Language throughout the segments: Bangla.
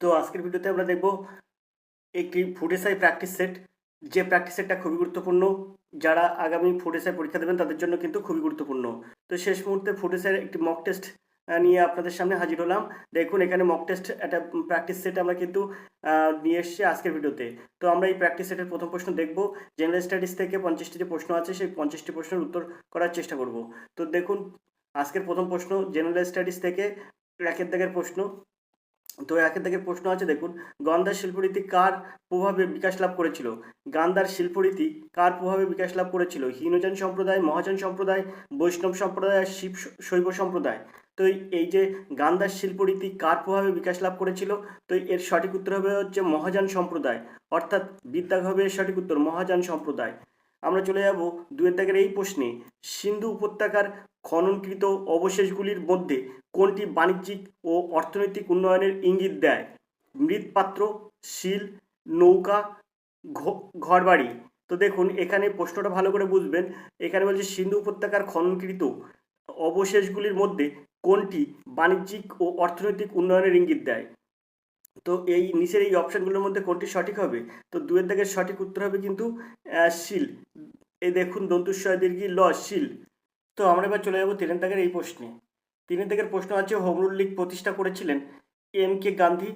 তো আজকের ভিডিওতে আমরা দেখব একটি ফুড এসআই প্র্যাকটিস সেট, যে প্র্যাকটিস সেটটা খুবই গুরুত্বপূর্ণ। যারা আগামী ফুড এসআই পরীক্ষা দেবেন তাদের জন্য কিন্তু খুবই গুরুত্বপূর্ণ। তো শেষ মুহূর্তে ফুড এসআইয়ের একটি মক টেস্ট নিয়ে আপনাদের সামনে হাজির হলাম। দেখুন এখানে মক টেস্ট একটা প্র্যাকটিস সেট আমরা কিন্তু নিয়ে এসেছি আজকের ভিডিওতে। তো আমরা এই প্র্যাকটিস সেটের প্রথম প্রশ্ন দেখব। জেনারেল স্টাডিজ থেকে 50টি যে প্রশ্ন আছে সেই 50টি প্রশ্নের উত্তর করার চেষ্টা করব। তো দেখুন আজকের প্রথম প্রশ্ন জেনারেল স্টাডিজ থেকে একের দাগের প্রশ্ন। তো একের দাগের প্রশ্ন আছে, দেখুন গান্ধার শিল্পরীতি কার প্রভাবে বিকাশ লাভ করেছিল? গান্ধার শিল্পরীতি কার প্রভাবে বিকাশ লাভ করেছিল? হীনযান সম্প্রদায়, মহাযান সম্প্রদায়, বৈষ্ণব সম্প্রদায় আর শিব শৈব সম্প্রদায়। তো এই যে গান্ধার শিল্পরীতি কার প্রভাবে বিকাশ লাভ করেছিল, তো এর সঠিক উত্তর হবে হচ্ছে মহাযান সম্প্রদায়, অর্থাৎ বিদ্যাগ হবে এর সঠিক উত্তর মহাযান সম্প্রদায়। আমরা চলে যাব দুয়ের দাগের এই প্রশ্নে। সিন্ধু উপত্যকার খননকৃত অবশেষগুলির মধ্যে কোনটি বাণিজ্যিক ও অর্থনৈতিক উন্নয়নের ইঙ্গিত দেয়? মৃৎপাত্র, শিল, নৌকা, ঘরবাড়ি। তো দেখুন এখানে প্রশ্নটা ভালো করে বুঝবেন। এখানে বলছে সিন্ধু উপত্যকার খননকৃত অবশেষগুলির মধ্যে কোনটি বাণিজ্যিক ও অর্থনৈতিক উন্নয়নের ইঙ্গিত দেয়? তো এই নিচের এই অপশানগুলোর মধ্যে কোনটি সঠিক হবে? তো দুয়ের দাগের সঠিক উত্তর হবে কিন্তু শিল। এই দেখুন দন্তুস্বয় দীর্ঘী ল, শিল। তো আমরা এবার চলে যাবো তিনের দাগের এই প্রশ্নে। তিনের দাগের প্রশ্ন আছে, হোম রুল লীগ প্রতিষ্ঠা করেছিলেন এম কে গান্ধী,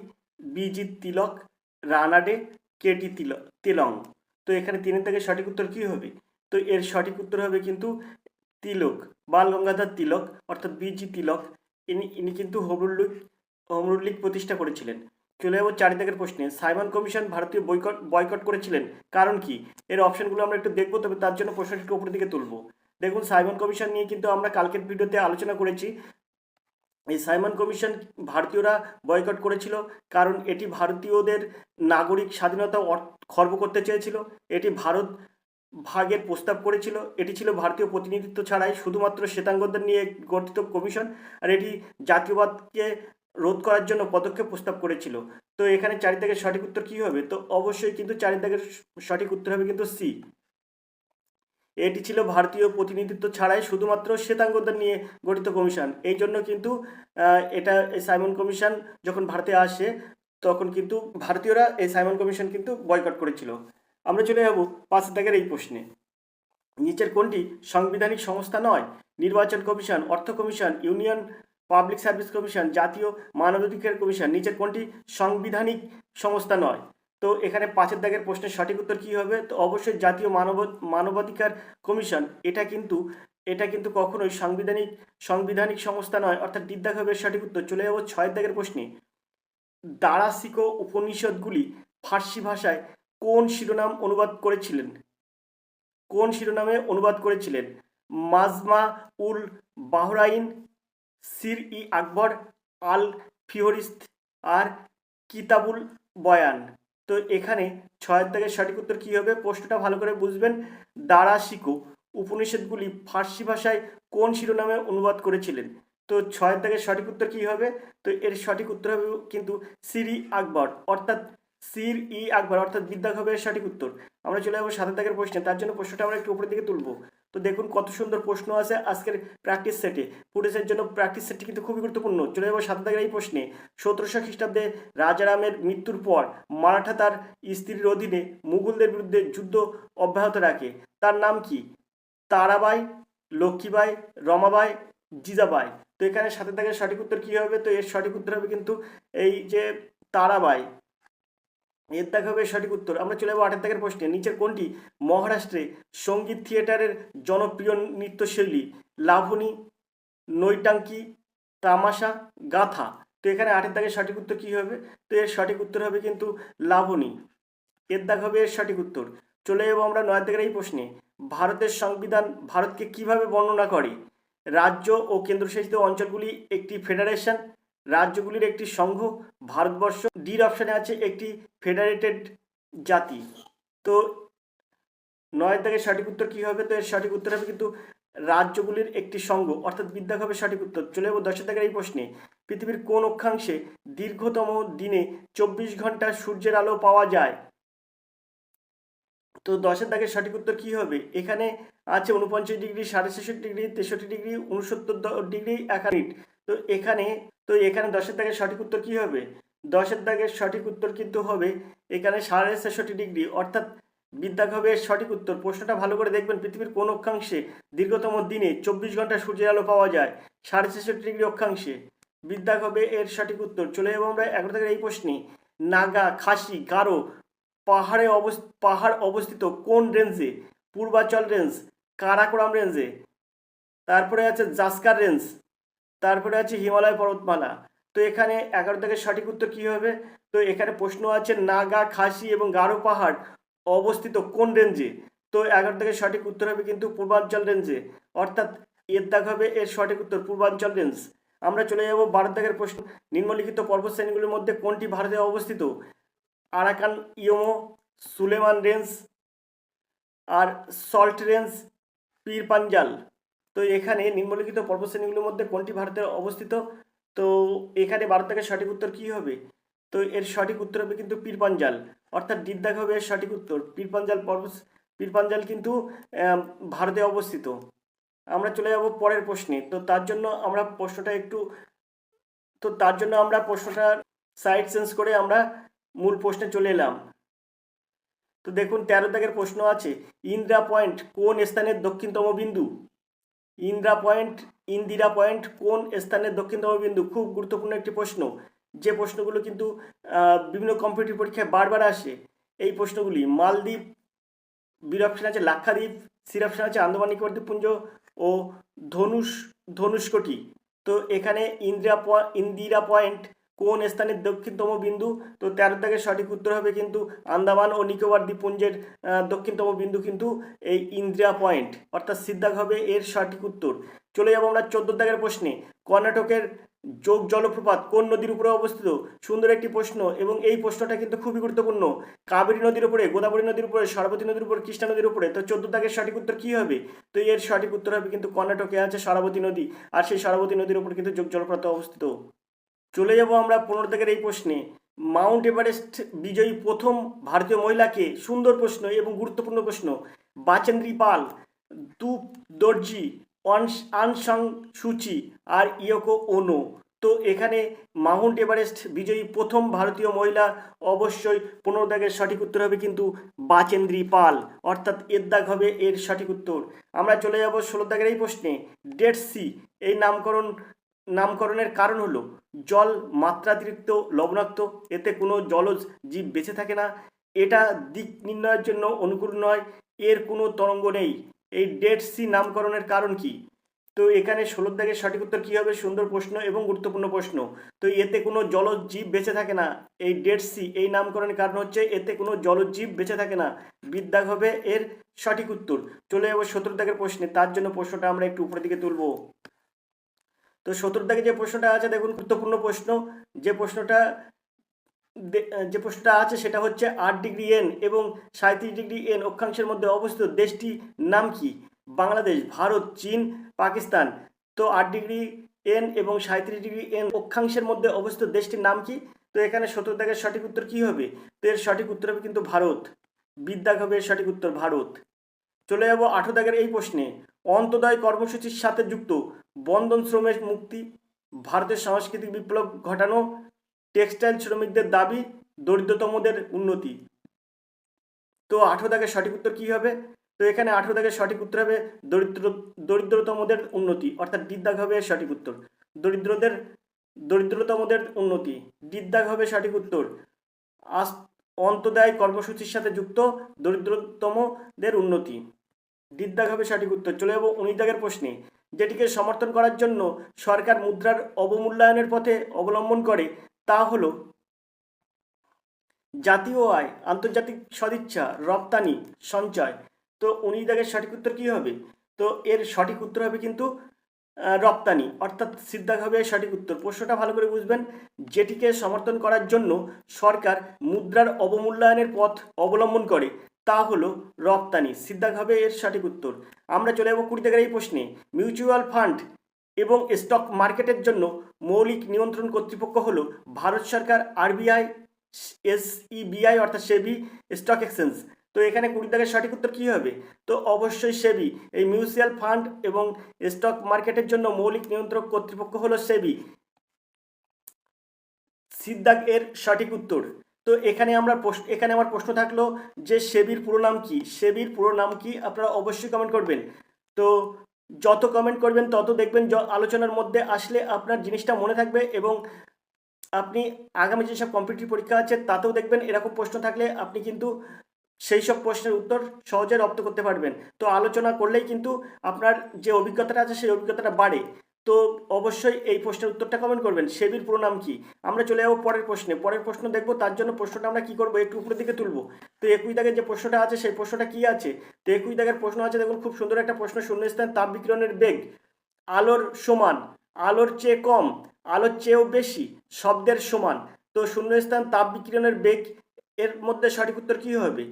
বিজি তিলক, রানাডে, কেটি তিলং। তো এখানে তিনের দাগের সঠিক উত্তর কী হবে? তো এর সঠিক উত্তর হবে কিন্তু তিলক, বাল গঙ্গাধর তিলক, অর্থাৎ বিজি তিলক। ইনি কিন্তু হোম রুল লীগ প্রতিষ্ঠা করেছিলেন। চলে যাবো চার দাগের প্রশ্নে। সাইমন কমিশন ভারতীয় বয়কট করেছিলেন, কারণ কি? এর অপশনগুলো আমরা একটু দেখবো, তবে তার জন্য প্রশ্নটিকে উপরের দিকে তুলবো। দেখুন সাইমন কমিশন নিয়ে কিন্তু আমরা কালকের ভিডিওতে আলোচনা করেছি। এই সাইমন কমিশন ভারতীয়রা বয়কট করেছিল কারণ এটি ভারতীয়দের নাগরিক স্বাধীনতা খর্ব করতে চেয়েছিল। এটি ভারত ভাগের প্রস্তাব করেছিল। এটি ছিল ভারতীয় প্রতিনিধিত্ব ছাড়াই শুধুমাত্র শ্বেতাঙ্গদের নিয়ে গঠিত কমিশন, আর এটি জাতীয়বাদকে রোধ করার জন্য পদক্ষেপ প্রস্তাব করেছিল। তো এখানে চারি দাগের সঠিক উত্তর কী হবে? তো অবশ্যই কিন্তু চারি দাগের সঠিক উত্তর হবে কিন্তু সি। এটি ছিল ভারতীয় প্রতিনিধিত্ব ছাড়াই শুধুমাত্র শ্বেতাঙ্গদের নিয়ে গঠিত কমিশন। এই জন্য কিন্তু এটা সাইমন কমিশন যখন ভারতে আসে তখন কিন্তু ভারতীয়রা এই সাইমন কমিশন কিন্তু বয়কট করেছিল। আমরা চলে যাব পাঁচ দাগের এই প্রশ্নে। নিচের কোনটি সাংবিধানিক সংস্থা নয়? নির্বাচন কমিশন, অর্থ commission, union public service commission, জাতীয় মানবাধিকার কমিশন। নিচের কোনটি সাংবিধানিক সংস্থা নয়? তো এখানে পাঁচের দাগের প্রশ্নের সঠিক উত্তর কী হবে? তো অবশ্যই জাতীয় মানবাধিকার কমিশন। এটা কিন্তু কখনোই সাংবিধানিক সংস্থা নয়, অর্থাৎ ডিদ্দাগ হবে সঠিক উত্তর। চলে যাব ছয়ের দাগের প্রশ্নে। দারাসিক উপনিষদগুলি ফার্সি ভাষায় কোন শিরোনামে অনুবাদ করেছিলেন? মাজমা উল বাহরাইন, সির ই আকবর, আল ফিহরিস্ত আর কিতাবুল বয়ান। তো এখানে ছয়ের দাগের সঠিক উত্তর কী হবে? প্রশ্নটা ভালো করে বুঝবেন। দারাশিকো উপনিষদগুলি ফার্সি ভাষায় কোন শিরোনামে অনুবাদ করেছিলেন? তো ছয়ের দাগের সঠিক উত্তর কী হবে? তো এর সঠিক উত্তর হবে কিন্তু সির ই আকবর, অর্থাৎ বিদ্যাগ হবে এর সঠিক উত্তর। আমরা চলে যাবো সাতের দাগের প্রশ্নে। তার জন্য প্রশ্নটা আমরা একটু উপরের দিকে তুলবো। তো দেখুন কত সুন্দর প্রশ্ন আছে আজকের প্র্যাকটিস সেটে। পুলিশের জন্য প্র্যাকটিস সেটটি কিন্তু খুবই গুরুত্বপূর্ণ। চলে যাবো সাত দাগের এই প্রশ্নে। 1700 খ্রিস্টাব্দে রাজারামের মৃত্যুর পর মারাঠা তার স্ত্রীর অধীনে মুঘলদের বিরুদ্ধে যুদ্ধ অব্যাহত রাখে। তার নাম কি? তারাবাই, লক্ষ্মীবাই, রমাবাই, জিজাবাই। তো এখানে সাতের দাগের সঠিক উত্তর কী হবে? তো এর সঠিক উত্তর হবে কিন্তু এই যে তারাবাই, এর দাগ হবে সঠিক উত্তর। আমরা চলে যাবো আটের দাগের প্রশ্নে। নিচের কোনটি মহারাষ্ট্রে সঙ্গীত থিয়েটারের জনপ্রিয় নৃত্যশৈলী? লাভনী, নৈটাঙ্কি, তামাশা, গাথা। তো এখানে আটের দাগের সঠিক উত্তর কী হবে? তো এর সঠিক উত্তর হবে কিন্তু লাভনী, এর দাগ হবে এর সঠিক উত্তর। চলে যাবো আমরা নয়ের দাগের এই প্রশ্নে। ভারতের সংবিধান ভারতকে কিভাবে বর্ণনা করে? রাজ্য ও কেন্দ্রশাসিত অঞ্চলগুলি একটি ফেডারেশন, রাজ্যগুলির একটি সংঘ, ভারতবর্ষ। ডির অপশানে আছে একটি ফেডারেটেড জাতি। তো নয়ের দাগের সঠিক উত্তর কী হবে? তো এর সঠিক উত্তর হবে কিন্তু রাজ্যগুলির একটি সংঘ, অর্থাৎ বিদ্যাগ হবে সঠিক উত্তর। চলে যাবো দশের দাগের এই প্রশ্নে। পৃথিবীর কোন অক্ষাংশে দীর্ঘতম দিনে 24 ঘন্টা সূর্যের আলো পাওয়া যায়? তো দশের দাগের সঠিক উত্তর কী হবে? এখানে আছে 49 degree, 66.5 degree, 63 degree, 69 degree 1 minute. তো এখানে দশের দাগের সঠিক উত্তর কী হবে? 10-এর দাগের সঠিক উত্তর কিন্তু হবে এখানে 63.5°, অর্থাৎ বিদ্যাগ হবে এর সঠিক উত্তর। প্রশ্নটা ভালো করে দেখবেন, পৃথিবীর কোন অক্ষাংশে দীর্ঘতম দিনে 24 ঘন্টা সূর্যের আলো পাওয়া যায়? 63.5° অক্ষাংশে। বিদ্যাগ হবে এর সঠিক উত্তর। চলে যাবো আমরা 11 দাগের এই প্রশ্নে। নাগা, খাসি, গারো পাহাড় অবস্থিত কোন রেঞ্জে? পূর্বাচল রেঞ্জ, কারাকোরাম রেঞ্জে, তারপরে আছে জাস্কার রেঞ্জ, তারপরে আছে হিমালয় পর্বতমালা। তো এখানে 11 দাগের সঠিক উত্তর কী হবে? তো এখানে প্রশ্ন আছে নাগা, খাসি এবং গারো পাহাড় অবস্থিত কোন রেঞ্জে? তো 11 দাগের সঠিক উত্তর হবে কিন্তু পূর্বাঞ্চল রেঞ্জে, অর্থাৎ এর দাগ হবে এর সঠিক উত্তর পূর্বাঞ্চল রেঞ্জ। আমরা চলে যাব 12 দাগের প্রশ্ন। নিম্নলিখিত পর্বত শ্রেণীগুলির মধ্যে কোনটি ভারতে অবস্থিত? আরাকান ইয়োমো, সুলেমান রেঞ্জ, আর সল্ট রেঞ্জ, পীর পাঞ্জাল। তো এখানে নিম্নলিখিত পর্বতশ্রেণীগুলোর মধ্যে কোনটি ভারতে অবস্থিত? তো এখানে 12 দাগের সঠিক উত্তর কী হবে? তো এর সঠিক উত্তর হবে কিন্তু পীর পাঞ্জাল, অর্থাৎ ডি দাগ হবে এর সঠিক উত্তর। পীর পাঞ্জাল কিন্তু ভারতে অবস্থিত। আমরা চলে যাব পরের প্রশ্নে। তো তার জন্য আমরা প্রশ্নটার সাইড চেঞ্জ করে আমরা মূল প্রশ্নে চলে এলাম। তো দেখুন 13 দাগের প্রশ্ন আছে, ইন্দিরা পয়েন্ট কোন স্থানের দক্ষিণতম বিন্দু? ইন্দিরা পয়েন্ট কোন স্থানের দক্ষিণতম বিন্দু? খুব গুরুত্বপূর্ণ একটি প্রশ্ন, যে প্রশ্নগুলো কিন্তু বিভিন্ন কম্পিটিটিভ পরীক্ষায় বারবার আসে। এই প্রশ্নগুলি মালদ্বীপ, বি অপশন আছে লাক্ষাদ্বীপ, সি অপশন আছে আন্দামান নিকোবর দ্বীপপুঞ্জ ও ধনুষ্কটি। তো এখানে ইন্দিরা পয়েন্ট কোন স্থানের দক্ষিণতম বিন্দু? তো 13 দাগের সঠিক উত্তর হবে কিন্তু আন্দামান ও নিকোবর দ্বীপপুঞ্জের দক্ষিণতম বিন্দু কিন্তু এই ইন্দিরা পয়েন্ট, অর্থাৎ সিদ্ধাগ হবে এর সঠিক উত্তর। চলে যাব আমরা 14 দাগের প্রশ্নে। কর্ণাটকের যোগ জলপ্রপাত কোন নদীর উপরে অবস্থিত? সুন্দর একটি প্রশ্ন, এবং এই প্রশ্নটা কিন্তু খুবই গুরুত্বপূর্ণ। কাবেরী নদীর উপরে, গোদাবরী নদীর উপরে, সরবতী নদীর উপরে, কৃষ্ণা নদীর উপরে। তো 14 দাগের সঠিক উত্তর কী হবে? তো এর সঠিক উত্তর হবে কিন্তু কর্ণাটকে আছে সরবতী নদী, আর সেই সরবতী নদীর উপর কিন্তু যোগ জলপ্রপাত অবস্থিত। চলে যাব আমরা 15 দাগের এই প্রশ্নে। মাউন্ট এভারেস্ট বিজয়ী প্রথম ভারতীয় মহিলাকে? সুন্দর প্রশ্ন এবং গুরুত্বপূর্ণ প্রশ্ন। বাচেন্দ্রী পাল, ধূপ দর্জি, আং সান সুচি আর ইয়োকো ওনো। তো এখানে মাউন্ট এভারেস্ট বিজয়ী প্রথম ভারতীয় মহিলা অবশ্যই 15 দাগের সঠিক উত্তর হবে কিন্তু বাচেন্দ্রী পাল, অর্থাৎ এর দাগ হবে এর সঠিক উত্তর। আমরা চলে যাব 16 দাগের এই প্রশ্নে। ডেড সি এই নামকরণের কারণ হলো জল মাত্রাতিরিক্ত লবণাক্ত, এতে কোনো জলজ জীব বেঁচে থাকে না, এটা দিক নির্ণয়ের জন্য অনুকূল নয়, এর কোনো তরঙ্গ নেই। এই ডেড সি নামকরণের কারণ কি? তো এখানে 16 দাগের সঠিক উত্তর কী হবে? সুন্দর প্রশ্ন এবং গুরুত্বপূর্ণ প্রশ্ন। তো এতে কোনো জলজ জীব বেঁচে থাকে না। এই ডেড সি এই নামকরণের কারণ হচ্ছে এতে কোনো জলজ জীব বেঁচে থাকে না। বিদ্যাগ হবে এর সঠিক উত্তর। চলে যাবো 17 দাগের প্রশ্নে। তার জন্য প্রশ্নটা আমরা একটু উপরের দিকে তুলব। তো 17 দাগে যে প্রশ্নটা আছে দেখুন, গুরুত্বপূর্ণ প্রশ্ন। যে প্রশ্নটা আছে সেটা হচ্ছে 8°N এবং 37°N অক্ষাংশের মধ্যে অবস্থিত দেশটির নাম কি? বাংলাদেশ, ভারত, চীন, পাকিস্তান। তো 8°N এবং 37°N অক্ষাংশের মধ্যে অবস্থিত দেশটির নাম কি? তো এখানে 17 দাগের সঠিক উত্তর কি হবে? তো এর সঠিক উত্তর হবে কিন্তু ভারত। বিদ্যাগ হবে এর সঠিক উত্তর ভারত। চলে যাব 18 দাগের এই প্রশ্নে। অন্তোদয় কর্মসূচির সাথে যুক্ত বন্ধন শ্রমের মুক্তি, ভারতের সাংস্কৃতিক বিপ্লব ঘটানো, টেক্সটাইল শ্রমিকদের দাবি, দরিদ্রতমদের উন্নতি। তো 18 দাগের সঠিক উত্তর কী হবে? তো এখানে 18 দাগের সঠিক উত্তর হবে দরিদ্রতমদের উন্নতি, অর্থাৎ ডি দাগ হবে এর সঠিক উত্তর। দরিদ্রতমদের উন্নতি, ডি দাগ হবে সঠিক উত্তর। অন্তোদয় কর্মসূচির সাথে যুক্ত দরিদ্রতমদের উন্নতি, ডি দাগ হবে সঠিক উত্তর। চলে যাব 19 দাগের প্রশ্নে। যেটিকে সমর্থন করার জন্য সরকার মুদ্রার অবমূল্যায়নের পথে অবলম্বন করে তা হলো জাতীয় আয়, আন্তর্জাতিক সদিচ্ছা, রপ্তানি, সঞ্চয়। তো 19 দাগের সঠিক উত্তর কী হবে? তো এর সঠিক উত্তর হবে কিন্তু রপ্তানি, অর্থাৎ সিদ্ধাগ হবে সঠিক উত্তর। প্রশ্নটা ভালো করে বুঝবেন। যেটিকে সমর্থন করার জন্য সরকার মুদ্রার অবমূল্যায়নের পথ অবলম্বন করে তা হলো রপ্তানি, সিদ্ধাগ হবে এর সঠিক উত্তর। আমরা চলে যাব 20 দাগের এই প্রশ্নে। মিউচুয়াল ফান্ড এবং স্টক মার্কেটের জন্য মৌলিক নিয়ন্ত্রণ কর্তৃপক্ষ হলো ভারত সরকার, আরবিআই, এসইবিআই অর্থাৎ সেবি, স্টক এক্সচেঞ্জ। তো এখানে 20 দাগের সঠিক উত্তর কী হবে? তো অবশ্যই সেবি। এই মিউচুয়াল ফান্ড এবং স্টক মার্কেটের জন্য মৌলিক নিয়ন্ত্রক কর্তৃপক্ষ হলো সেবি। সিদ্দাক এর সঠিক উত্তর। তো এখানে আমার প্রশ্ন থাকলো যে সেবির পুরো নাম কি? সেবির পুরো নাম কি? আপনারা অবশ্যই কমেন্ট করবেন। তো যত কমেন্ট করবেন তত দেখবেন আলোচনার মধ্যে আসলে আপনার জিনিসটা মনে থাকবে, এবং আপনি আগামী যেসব কম্পিটিটিভ পরীক্ষা আছে তাতেও দেখবেন এরকম প্রশ্ন থাকলে আপনি কিন্তু সেই সব প্রশ্নের উত্তর সহজে রপ্ত করতে পারবেন। তো আলোচনা করলেই কিন্তু আপনার যে অভিজ্ঞতাটা আছে সেই অভিজ্ঞতাটা বাড়ে। তো অবশ্যই এই প্রশ্নের উত্তরটা কমেন্ট করবেন, সেবির পুরো নাম কি। আমরা চলে যাবো পরের প্রশ্নে। পরের প্রশ্ন দেখবো, তার জন্য প্রশ্নটা আমরা কি করবো, একটু উপরের দিকে তুলবো। তো 21 দাগের যে প্রশ্নটা আছে সেই প্রশ্নটা কি আছে? তো 21 দাগের প্রশ্ন আছে, দেখুন খুব সুন্দর একটা প্রশ্ন। শূন্যস্থান তাপ বিকিরণের বেগ আলোর সমান, আলোর চেয়ে কম, আলোর চেয়েও বেশি, শব্দের সমান। তো শূন্যস্থান তাপ বিকিরণের বেগ এর মধ্যে সঠিক উত্তর কি হবে?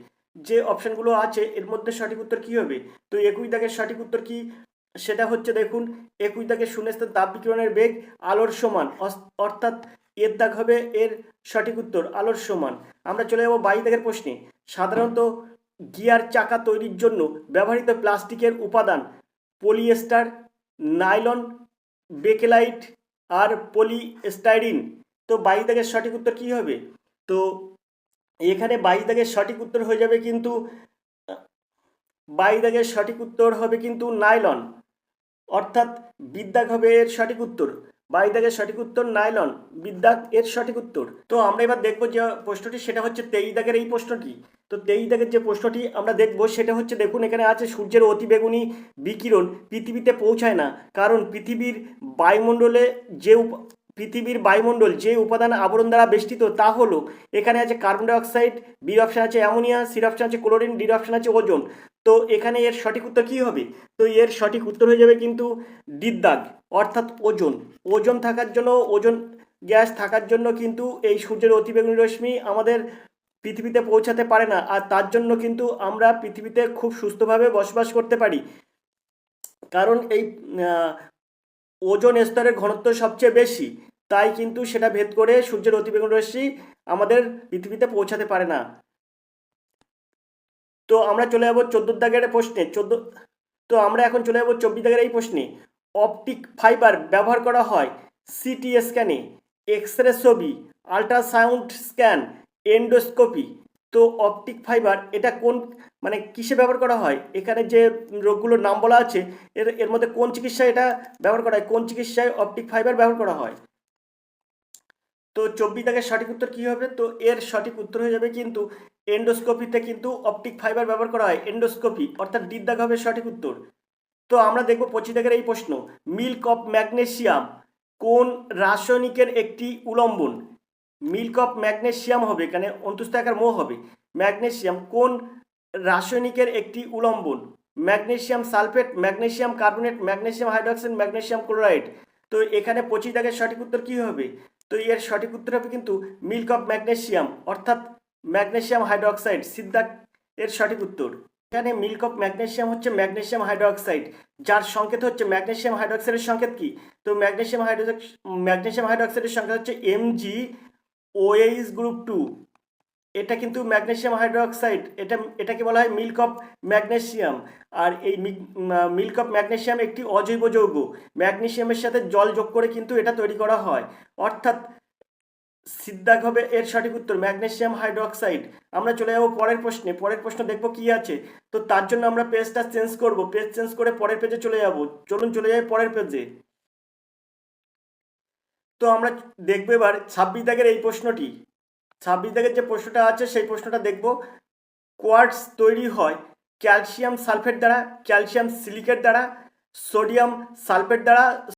যে অপশানগুলো আছে এর মধ্যে সঠিক উত্তর কি হবে? তো 21 দাগের সঠিক উত্তর কি? সেটা হচ্ছে দেখুন 21 দাগের শূন্যস্থান তাপ বিকিরণের বেগ আলোর সমান, অর্থাৎ এর দাগ হবে এর সঠিক উত্তর, আলোর সমান। আমরা চলে যাব 22 দাগের প্রশ্নে। সাধারণত গিয়ার চাকা তৈরির জন্য ব্যবহৃত প্লাস্টিকের উপাদান পলিয়েস্টার, নাইলন, বেকেলাইট আর পলিস্টাইরিন। তো 22 দাগের সঠিক উত্তর কি হবে? তো এখানে 22 দাগের সঠিক উত্তর হয়ে যাবে কিন্তু 22 দাগের সঠিক উত্তর হবে কিন্তু নাইলন, অর্থাৎ বিদ্যাগ হবে এর সঠিক উত্তর। 22 দাগের সঠিক উত্তর নাইলন, বিদ্যাগ এর সঠিক উত্তর। তো আমরা এবার দেখবো যে প্রশ্নটি, সেটা হচ্ছে 23 দাগের এই প্রশ্নটি। তো 23 দাগের যে প্রশ্নটি আমরা দেখবো সেটা হচ্ছে, দেখুন এখানে আছে সূর্যের অতিবেগুনি বিকিরণ পৃথিবীতে পৌঁছায় না, কারণ পৃথিবীর বায়ুমণ্ডল যে উপাদান আবরণ দ্বারা বেষ্টিত তা হলো, এখানে আছে কার্বন ডাইঅক্সাইড, বি অপশন আছে অ্যামোনিয়া, সি অপশন আছে ক্লোরিন, ডি অপশন আছে ওজোন। তো এখানে এর সঠিক উত্তর কি হবে? তো এর সঠিক উত্তর হয়ে যাবে কিন্তু ডির দাগ, অর্থাৎ ওজোন। ওজোন থাকার জন্য, ওজোন গ্যাস থাকার জন্য কিন্তু এই সূর্যের অতিবেগুনি রশ্মি আমাদের পৃথিবীতে পৌঁছাতে পারে না, আর তার জন্য কিন্তু আমরা পৃথিবীতে খুব সুস্থভাবে বসবাস করতে পারি, কারণ এই ওজোন স্তরের ঘনত্ব সবচেয়ে বেশি, তাই কিন্তু সেটা ভেদ করে সূর্যের অতিবেগুনি রশ্মি আমাদের পৃথিবীতে পৌঁছাতে পারে না। তো আমরা চলে যাবো 14 দাগের প্রশ্নে। তো আমরা এখন চলে যাবো 24 দাগের এই প্রশ্নে। অপটিক ফাইবার ব্যবহার করা হয় সিটি স্ক্যানে, এক্স রে ছবি, আল্ট্রাসাউন্ড স্ক্যান, এন্ডোস্কোপি। তো অপটিক ফাইবার এটা কোন, মানে কিসে ব্যবহার করা হয়? এখানে যে রোগগুলোর নাম বলা আছে এর মধ্যে কোন চিকিৎসায় এটা ব্যবহার করা হয়, কোন চিকিৎসায় অপটিক ফাইবার ব্যবহার করা হয়? তো 24 দাগের সঠিক উত্তর কি হবে? তো এর সঠিক উত্তর হয়ে যাবে কিন্তু এন্ডোস্কোপিতে কিন্তু অপটিক ফাইবার ব্যবহার করা হয়, এন্ডোস্কোপি, অর্থাৎ ডি দাগ হবে সঠিক উত্তর। তো আমরা দেখব 25 দাগের এই প্রশ্ন। মিল্ক অফ ম্যাগনেসিয়াম কোন রাসায়নিকের একটি উলম্বন? মিল্ক অফ ম্যাগনেসিয়াম হবে, এখানে অন্তুস্থ আকার মো হবে। ম্যাগনেসিয়াম কোন রাসায়নিকের একটি উলম্বন? Magnesium sulphate, magnesium carbonate, magnesium hydroxide, magnesium chloride. তো এখানে 25 দাগের সঠিক উত্তর কি হবে? তো এর সঠিক উত্তর হবে কিন্তু মিল্ক অফ ম্যাগনেসিয়াম, অর্থাৎ ম্যাগনেসিয়াম হাইড্রোক্সাইড, সিদ্ধাক এর সঠিক উত্তর। এখানে মিল্ক অফ ম্যাগনেসিয়াম হচ্ছে ম্যাগনেসিয়াম হাইড্রোক্সাইড, যার সংকেত হচ্ছে ম্যাগনেসিয়াম হাইড্রোক্সাইডের সংকেত কি? তো ম্যাগনেসিয়াম হাইড্রোক্সাইডের সংকেত হচ্ছে MgOH গ্রুপ 2। এটা কিন্তু ম্যাগনেসিয়াম হাইড্রোক্সাইড, এটাকে বলা হয় মিল্ক অফ ম্যাগনেসিয়াম। আর এই মিল্ক অফ ম্যাগনেসিয়াম একটি অজৈব যৌগ, ম্যাগনেসিয়ামের সাথে জল যোগ করে কিন্তু এটা তৈরি করা হয়, অর্থাৎ সিদ্ধাক হবে এর সঠিক উত্তর, ম্যাগনেসিয়াম হাইড্রোক্সাইড। আমরা চলে যাবো পরের প্রশ্নে। পরের প্রশ্ন দেখবো কি আছে। তো তার জন্য আমরা পেজটা চেঞ্জ করব, পেজ চেঞ্জ করে পরের পেজে চলে যাব। চলুন চলে যাই পরের পেজে। তো আমরা দেখবো এবার 26 দাগের এই প্রশ্নটি। 26 দাগের যে প্রশ্নটা আছে সেই প্রশ্নটা দেখব। কোয়ার্টজ তৈরি হয় ক্যালসিয়াম সালফেট দ্বারা, ক্যালসিয়াম সিলিকেট দ্বারা, সোডিয়াম সালফেট দ্বারা,